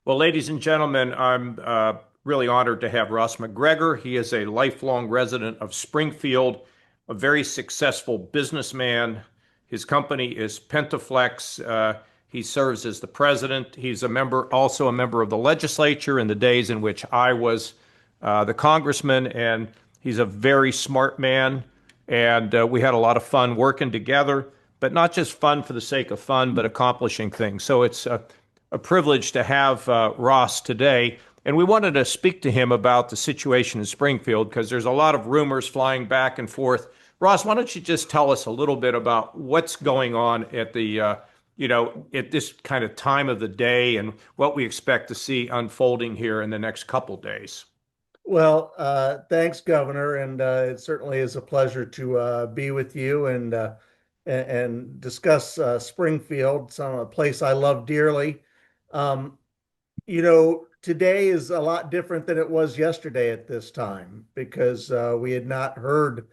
Well, ladies and gentlemen, I'm really honored to have Ross McGregor. He is a lifelong resident of Springfield, a very successful businessman. His company is Pentaflex. He serves as the president. He's also a member of the legislature in the days in which I was the congressman, and he's a very smart man. And we had a lot of fun working together, but not just fun for the sake of fun, but accomplishing things. So it's a privilege to have Ross today. And we wanted to speak to him about the situation in Springfield because there's a lot of rumors flying back and forth. Ross, why don't you just tell us a little bit about what's going on at at this kind of time of the day and what we expect to see unfolding here in the next couple days? Well, thanks, Governor, and it certainly is a pleasure to be with you and discuss Springfield, a place I love dearly. Um, Today is a lot different than it was yesterday at this time because we had not heard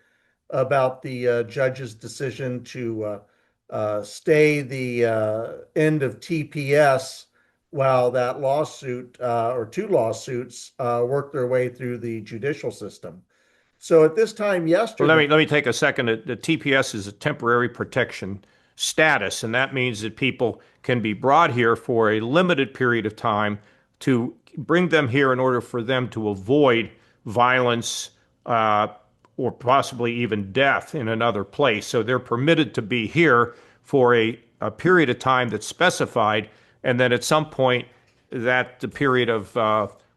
about the judge's decision to stay the end of TPS while that lawsuit or two lawsuits worked their way through the judicial system. So at this time Well, yesterday, let me take a second. The TPS is a temporary protection status, and that means that people can be brought here for a limited period of time to bring them here in order for them to avoid violence uh, or possibly even death in another place. So they're permitted to be here for a period of time that's specified, and then at some point that the period of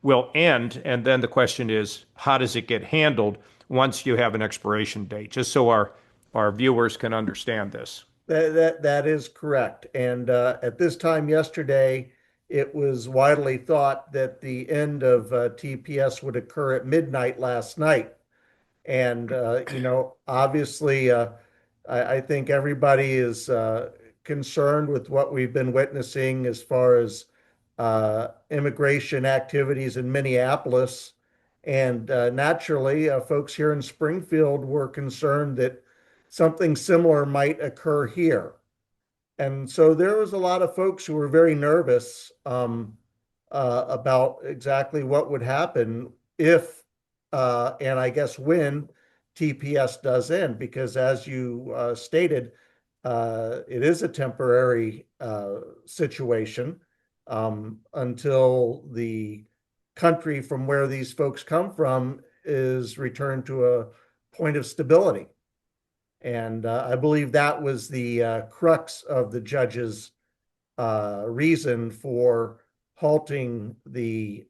will end, and then the question is, how does it get handled once you have an expiration date? Just so our viewers can understand this. that is correct. And at this time yesterday, it was widely thought that the end of TPS would occur at midnight last night. And obviously, I think everybody is concerned with what we've been witnessing as far as immigration activities in Minneapolis. And naturally, folks here in Springfield were concerned that something similar might occur here. And so there was a lot of folks who were very nervous about exactly what would happen if, and I guess when, TPS does end, because as you stated, it is a temporary situation until the country from where these folks come from is returned to a point of stability. And I believe that was the crux of the judge's reason for halting the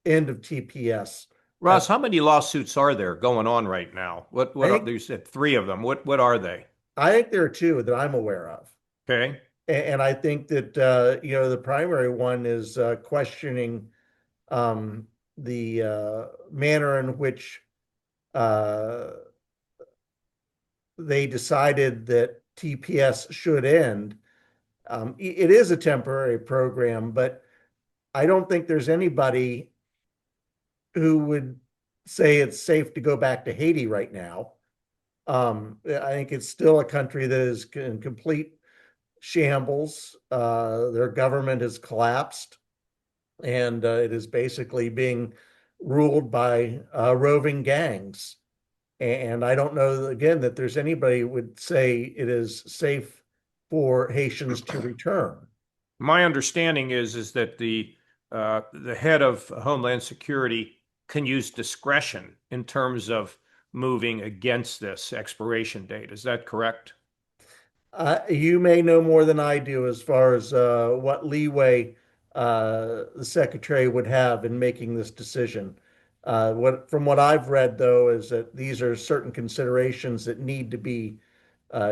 end of TPS. Ross, how many lawsuits are there going on right now? I Are, think you said three of them. What are they? I think there are two that I'm aware of. Okay. And I think that the primary one is questioning the manner in which uh, they decided that TPS should end. It is a temporary program, but I don't think there's anybody who would say it's safe to go back to Haiti right now. I think it's still a country that is in complete shambles. Their government has collapsed, and it is basically being ruled by roving gangs. And I don't know, again, that there's anybody who would say it is safe for Haitians to return. My understanding is that the head of Homeland Security can use discretion in terms of moving against this expiration date. Is that correct? You may know more than I do as far as what leeway the secretary would have in making this decision. From what I've read, though, is that these are certain considerations that need to be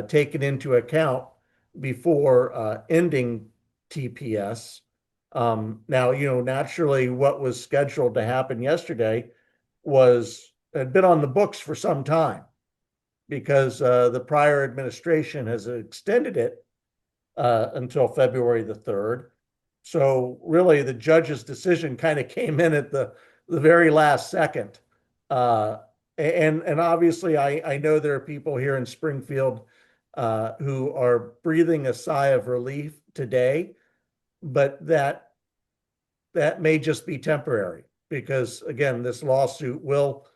taken into account before ending TPS. Now, naturally, what was scheduled to happen yesterday had been on the books for some time because the prior administration has extended it until February the 3rd. So really, the judge's decision kind of came in at the very last second. Uh, and obviously, I know there are people here in Springfield who are breathing a sigh of relief today, but that that may just be temporary because, again, this lawsuit will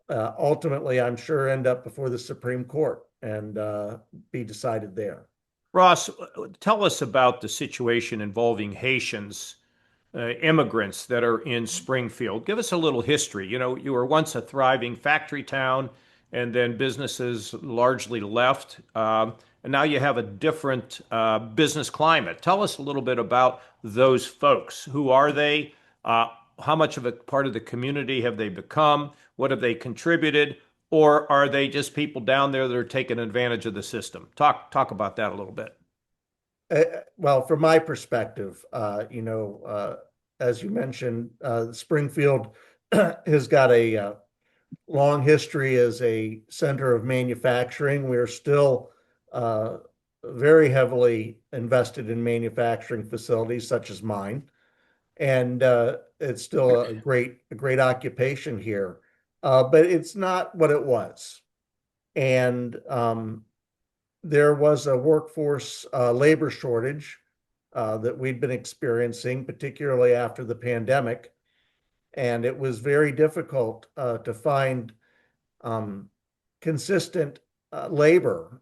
ultimately, I'm sure, end up before the Supreme Court and be decided there. Ross, tell us about the situation involving Haitians, immigrants that are in Springfield. Give us a little history. You know, you were once a thriving factory town, and then businesses largely left. And now you have a different business climate. Tell us a little bit about those folks. Who are they? How much of a part of the community have they become? What have they contributed? Or are they just people down there that are taking advantage of the system? Talk about that a little bit. Well, from my perspective, as you mentioned, Springfield has got a long history as a center of manufacturing. We're still uh, very heavily invested in manufacturing facilities such as mine, and it's still a great occupation here. But it's not what it was, and there was a workforce labor shortage that we'd been experiencing, particularly after the pandemic, and it was very difficult to find um, consistent labor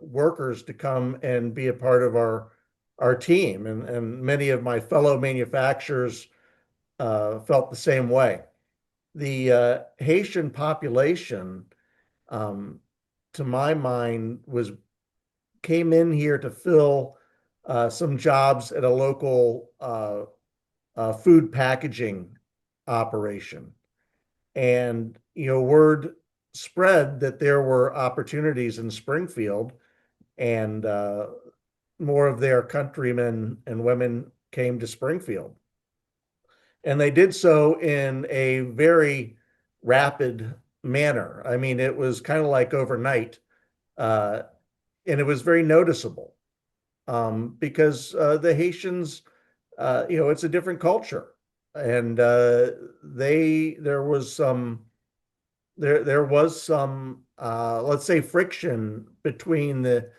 workers to come and be a part of our team, and many of my fellow manufacturers felt the same way. The Haitian population, um, to my mind, was came in here to fill some jobs at a local food packaging operation. And, word spread that there were opportunities in Springfield, and more of their countrymen and women came to Springfield. And they did so in a very rapid manner. I mean, it was kind of like overnight, uh, and it was very noticeable because the Haitians, it's a different culture, and there was some let's say friction between the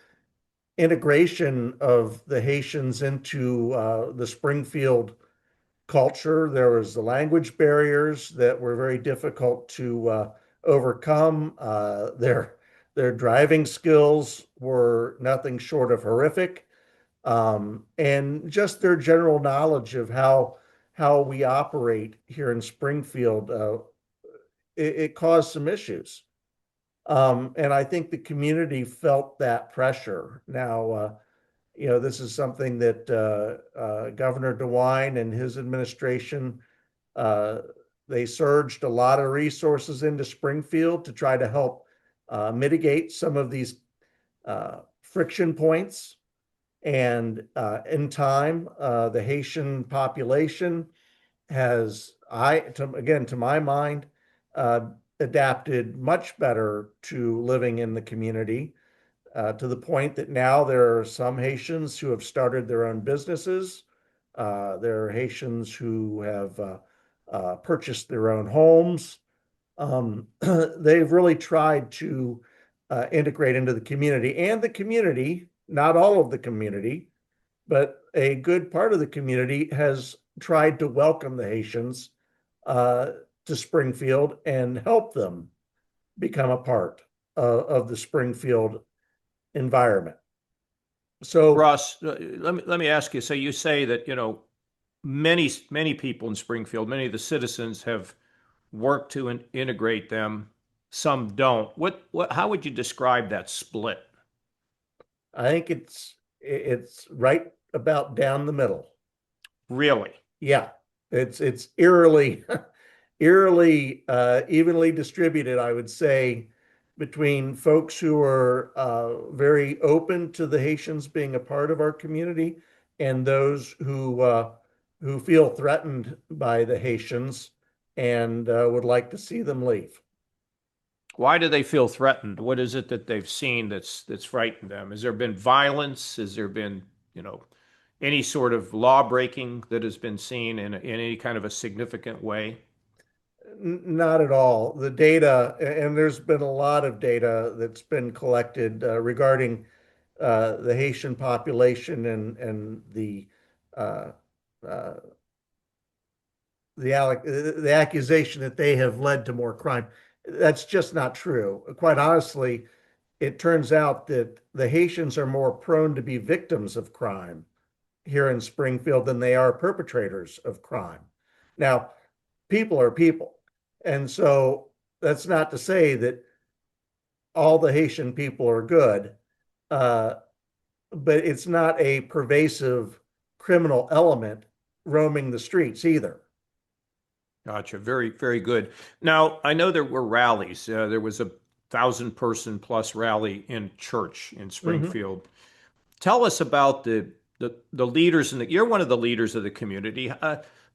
integration of the Haitians into the Springfield culture. There was the language barriers that were very difficult to overcome. Their driving skills were nothing short of horrific, and just their general knowledge of how we operate here in Springfield, it caused some issues. And I think the community felt that pressure. Now, this is something that Governor DeWine and his administration, uh, they surged a lot of resources into Springfield to try to help mitigate some of these friction points. And in time, the Haitian population has, again, to my mind, uh, adapted much better to living in the community, to the point that now there are some Haitians who have started their own businesses. There are Haitians who have purchased their own homes. They've really tried to integrate into the community, and the community, not all of the community, but a good part of the community has tried to welcome the Haitians uh, to Springfield and help them become a part of the Springfield environment. So Ross, let me ask you. So you say that many people in Springfield, many of the citizens have worked to integrate them. Some don't. What? How would you describe that split? I think it's right about down the middle. Really? Yeah, it's eerily eerily evenly distributed, I would say, between folks who are very open to the Haitians being a part of our community and those who feel threatened by the Haitians and would like to see them leave. Why do they feel threatened? What is it that they've seen that's frightened them? Has there been violence? Has there been, any sort of law breaking that has been seen in any kind of a significant way? Not at all. The data, and there's been a lot of data that's been collected regarding the Haitian population and the uh, uh, the accusation that they have led to more crime. That's just not true. Quite honestly, it turns out that the Haitians are more prone to be victims of crime here in Springfield than they are perpetrators of crime. Now, people are people. And so that's not to say that all the Haitian people are good, uh, but it's not a pervasive criminal element roaming the streets either. Gotcha. Very, very good. Now, I know there were rallies. There was a 1,000 person plus rally in church in Mhm. Springfield. Tell us about the leaders in the. You're one of the leaders of the community.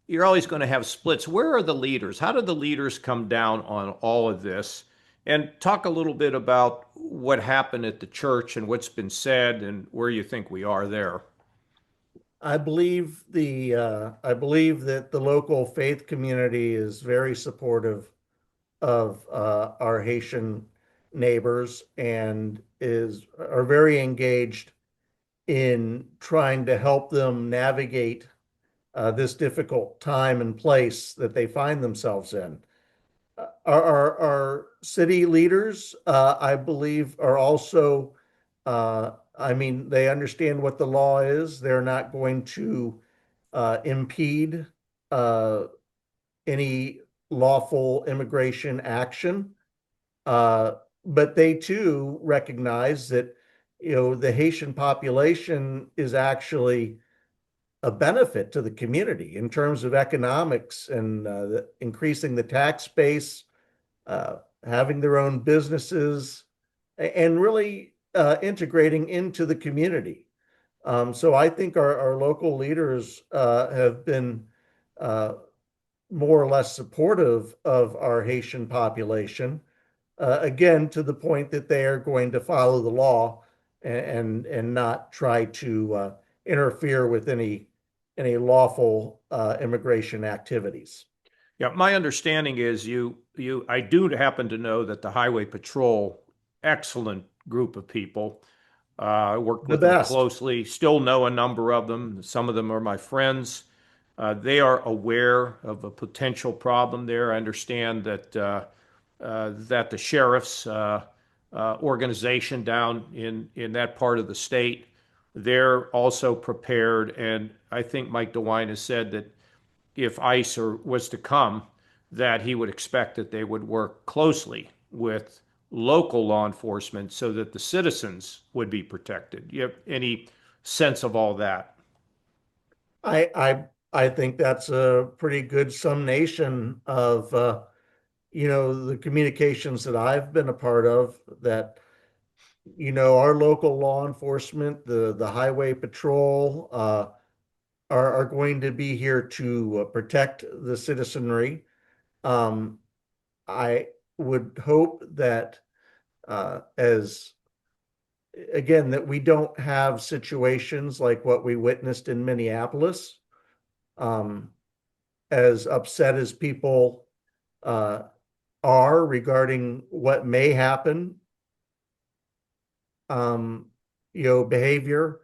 You're always going to have splits. Where are the leaders? How did the leaders come down on all of this? And talk a little bit about what happened at the church and what's been said and where you think we are there. I believe that the local faith community is very supportive of our Haitian neighbors and is are very engaged in trying to help them navigate this difficult time and place that they find themselves in. Our city leaders, I believe, are also, I mean, they understand what the law is. They're not going to impede uh, any lawful immigration action. Uh, but they too recognize that, the Haitian population is actually a benefit to the community in terms of economics and increasing the tax base, having their own businesses, and really integrating into the community. So I think our local leaders have been uh, more or less supportive of our Haitian population. Again, to the point that they are going to follow the law and not try to interfere with any lawful immigration activities. Yeah, my understanding is I do happen to know that the Highway Patrol, excellent group of people. I worked The with them best. closely, still know a number of them. Some of them are my friends. They are aware of a potential problem there. I understand that the sheriff's organization down in that part of the state, they're also prepared. And I think Mike DeWine has said that if ICE was to come, that he would expect that they would work closely with local law enforcement so that the citizens would be protected. You have any sense of all that? I think that's a pretty good summation of the communications that I've been a part of, that our local law enforcement, the highway patrol, are going to be here to protect the citizenry. Um, I would hope that as again, that we don't have situations like what we witnessed in Minneapolis. Um, as upset as people uh, are regarding what may happen, um, behavior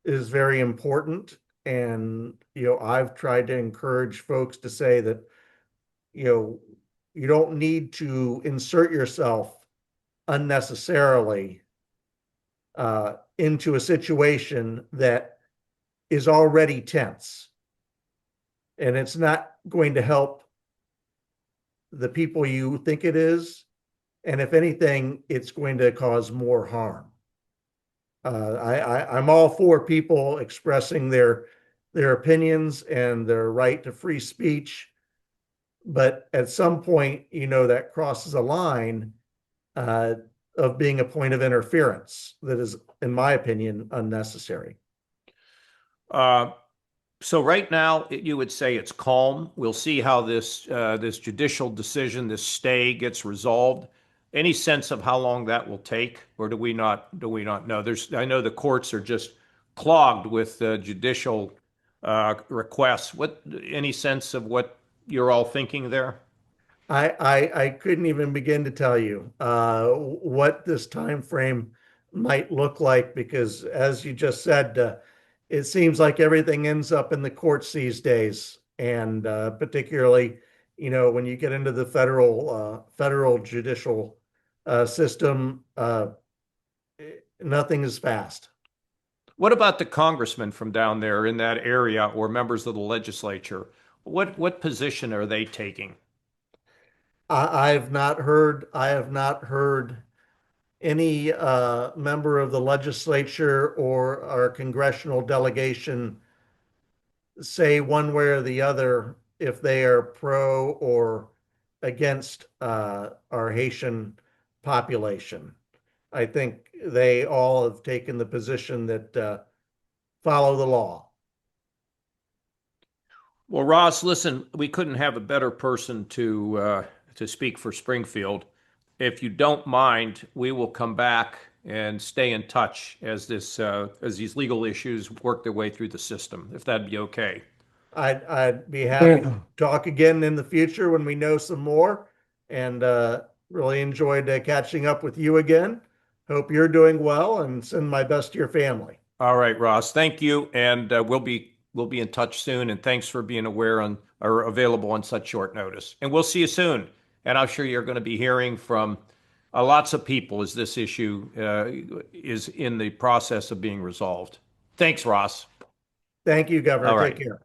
is very important. And, I've tried to encourage folks to say that, you know, you don't need to insert yourself unnecessarily into a situation that is already tense. And it's not going to help the people you think it is. And if anything, it's going to cause more harm. I'm all for people expressing their opinions and their right to free speech, but at some point, that crosses a line uh, of being a point of interference that is, in my opinion, unnecessary. Uh, so right now, you would say it's calm. We'll see how this judicial decision, this stay, gets resolved. Any sense of how long that will take, or do we not know? I know the courts are just clogged with judicial requests. Any sense of what you're all thinking there? I couldn't even begin to tell you what this time frame might look like, because as you just said, it seems like everything ends up in the courts these days. and particularly, when you get into the federal judicial system, nothing is fast. What about the congressmen from down there in that area or members of the legislature? What position are they taking? I have not heard any member of the legislature or our congressional delegation say one way or the other if they are pro or against our Haitian population. I think they all have taken the position that follow the law. Well, Ross, listen, we couldn't have a better person to speak for Springfield. If you don't mind, we will come back and stay in touch as these legal issues work their way through the system, if that'd be okay. I'd be happy to talk again in the future when we know some more. And really enjoyed catching up with you again. Hope you're doing well and send my best to your family. All right, Ross, thank you, and we'll be in touch soon. And thanks for being aware on or available on such short notice. And we'll see you soon. And I'm sure you're going to be hearing from lots of people as this issue is in the process of being resolved. Thanks, Ross. Thank you, Governor. All Take right. care.